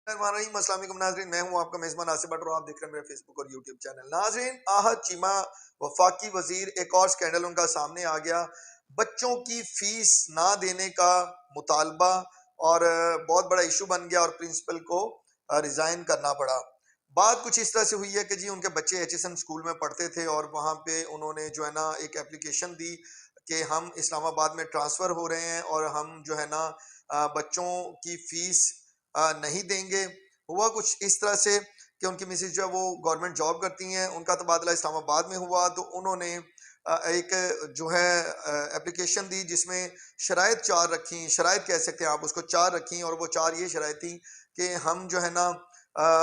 अस्सलाम वालेकुम नाज़रीन, मैं हूं आपका मेज़बान आसिफ भट्ट और आप देख रहे हैं मेरे फेसबुक और यूट्यूब चैनल। नाज़रीन, आहत चीमा वफाकी वजीर, एक और स्कैंडल उनका सामने आ गया। बच्चों की फीस ना देने का मुतालबा और बहुत बड़ा इशू बन गया और प्रिंसिपल को रिजाइन करना पड़ा। बात कुछ इस तरह से हुई है कि जी उनके बच्चे एचएसएम स्कूल में पढ़ते थे और वहाँ पे उन्होंने जो है ना एक एप्लीकेशन दी कि हम इस्लामाबाद में ट्रांसफ़र हो रहे हैं और हम जो है ना बच्चों की फीस नहीं देंगे। हुआ कुछ इस तरह से कि उनकी मिसेज जो है वो गवर्नमेंट जॉब करती हैं, उनका तबादला इस्लामाबाद में हुआ तो उन्होंने एक जो है एप्लीकेशन दी जिसमें शराइत 4 रखी, शराइत कह सकते हैं आप उसको, 4 रखी और वो 4 ये शराइत थी कि हम जो है ना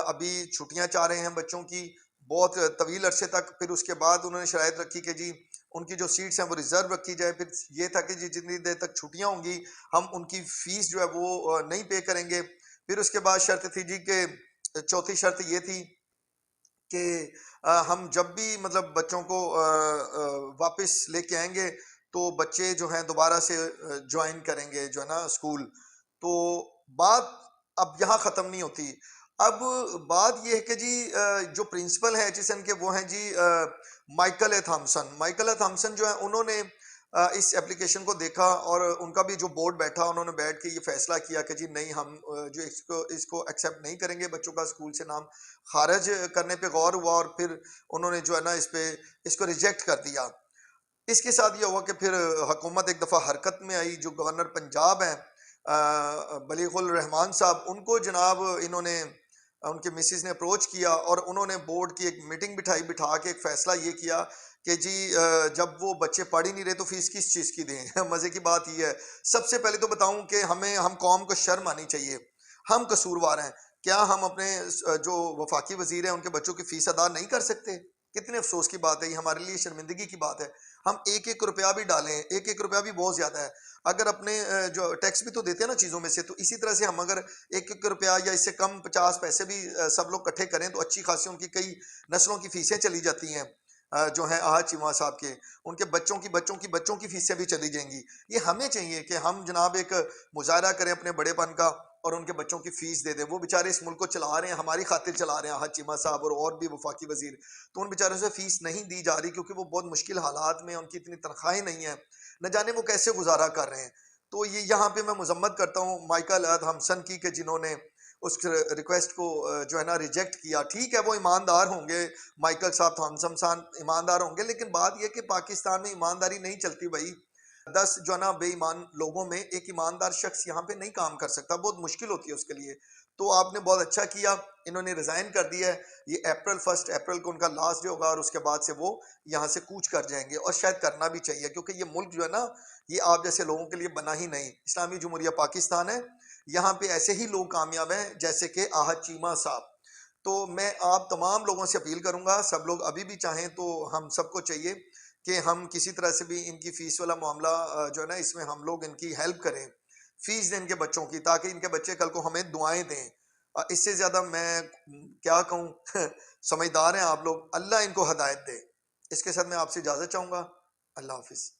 अभी छुट्टियाँ चाह रहे हैं बच्चों की बहुत तवील अरसे तक। फिर उसके बाद उन्होंने शराइत रखी कि जी उनकी जो सीट्स हैं वो रिज़र्व रखी जाए। फिर ये था कि जी जितनी देर तक छुट्टियाँ होंगी हम उनकी फ़ीस जो है वो नहीं पे करेंगे। फिर उसके बाद शर्त थी जी कि चौथी शर्त ये थी कि हम जब भी मतलब बच्चों को वापस लेके आएंगे तो बच्चे जो हैं दोबारा से ज्वाइन करेंगे जो है ना स्कूल। तो बात अब यहाँ ख़त्म नहीं होती। अब बात ये है कि जी जो प्रिंसिपल है एचएसएन के वो हैं जी माइकल ए थॉमसन। माइकल ए थॉमसन जो है उन्होंने इस एप्लीकेशन को देखा और उनका भी जो बोर्ड बैठा उन्होंने बैठ के ये फैसला किया कि जी नहीं हम जो इसको इसको एक्सेप्ट नहीं करेंगे, बच्चों का स्कूल से नाम खारिज करने पे गौर हुआ और फिर उन्होंने जो है ना इस पे इसको रिजेक्ट कर दिया। इसके साथ ये हुआ कि फिर हुकूमत एक दफ़ा हरकत में आई। जो गवर्नर पंजाब हैं बलीगुल रहमान साहब, उनको जनाब इन्होंने उनके मिसिस ने अप्रोच किया और उन्होंने बोर्ड की एक मीटिंग बिठाई, बिठा के एक फ़ैसला ये किया कि जी जब वो बच्चे पढ़ ही नहीं रहे तो फ़ीस किस चीज़ की दें। मज़े की बात ये है, सबसे पहले तो बताऊं कि हम कौम को शर्म आनी चाहिए। हम कसूरवार हैं। क्या हम अपने जो वफाकी वजीर हैं उनके बच्चों की फ़ीस अदा नहीं कर सकते? कितने अफसोस की बात है, ये हमारे लिए शर्मिंदगी की बात है। हम एक एक रुपया भी डालें, एक एक रुपया भी बहुत ज़्यादा है। अगर अपने जो टैक्स भी तो देते हैं ना चीज़ों में से, तो इसी तरह से हम अगर एक एक रुपया या इससे कम 50 पैसे भी सब लोग इकट्ठे करें तो अच्छी खासी उनकी कई नस्लों की फीसें चली जाती हैं। जो हैं आहत चीमा साहब के, उनके बच्चों की फीसें भी चली जाएंगी। ये हमें चाहिए कि हम जनाब एक मुजाहरा करें अपने बड़ेपन का और उनके बच्चों की फीस दे दें। वो बेचारे इस मुल्क को चला रहे हैं, हमारी खातिर चला रहे हैं आहत चीमा साहब और भी वफाकी वजीर। तो उन बेचारों से फीस नहीं दी जा रही क्योंकि वो बहुत मुश्किल हालात में, उनकी इतनी तनख्वाहें नहीं है, न जाने वो कैसे गुजारा कर रहे हैं। तो ये यहाँ पे मैं मजम्मत करता हूँ माइकल हम्सन की कि जिन्होंने उस रिक्वेस्ट को जो है ना रिजेक्ट किया। ठीक है वो ईमानदार होंगे, माइकल साहब थॉमसन साहब ईमानदार होंगे, लेकिन बात यह कि पाकिस्तान में ईमानदारी नहीं चलती भाई। 10 जो है ना बेईमान लोगों में एक ईमानदार शख्स यहाँ पे नहीं काम कर सकता, बहुत मुश्किल होती है उसके लिए। तो आपने बहुत अच्छा किया, इन्होंने रिजाइन कर दिया है। ये अप्रैल को उनका लास्ट डे होगा और उसके बाद से वो यहाँ से कूच कर जाएंगे और शायद करना भी चाहिए क्योंकि ये मुल्क जो है ना ये आप जैसे लोगों के लिए बना ही नहीं। इस्लामी जमहूरिया पाकिस्तान है, यहाँ पे ऐसे ही लोग कामयाब हैं जैसे कि आहत चीमा साहब। तो मैं आप तमाम लोगों से अपील करूंगा, सब लोग अभी भी चाहें तो हम सबको चाहिए कि हम किसी तरह से भी इनकी फीस वाला मामला जो है ना इसमें हम लोग इनकी हेल्प करें, फीस दें इनके बच्चों की, ताकि इनके बच्चे कल को हमें दुआएं दें। इससे ज़्यादा मैं क्या कहूँ। समझदार हैं आप लोग, अल्लाह इनको हदायत दे। इसके साथ मैं आपसे इजाज़त चाहूँगा। अल्लाह हाफिज़।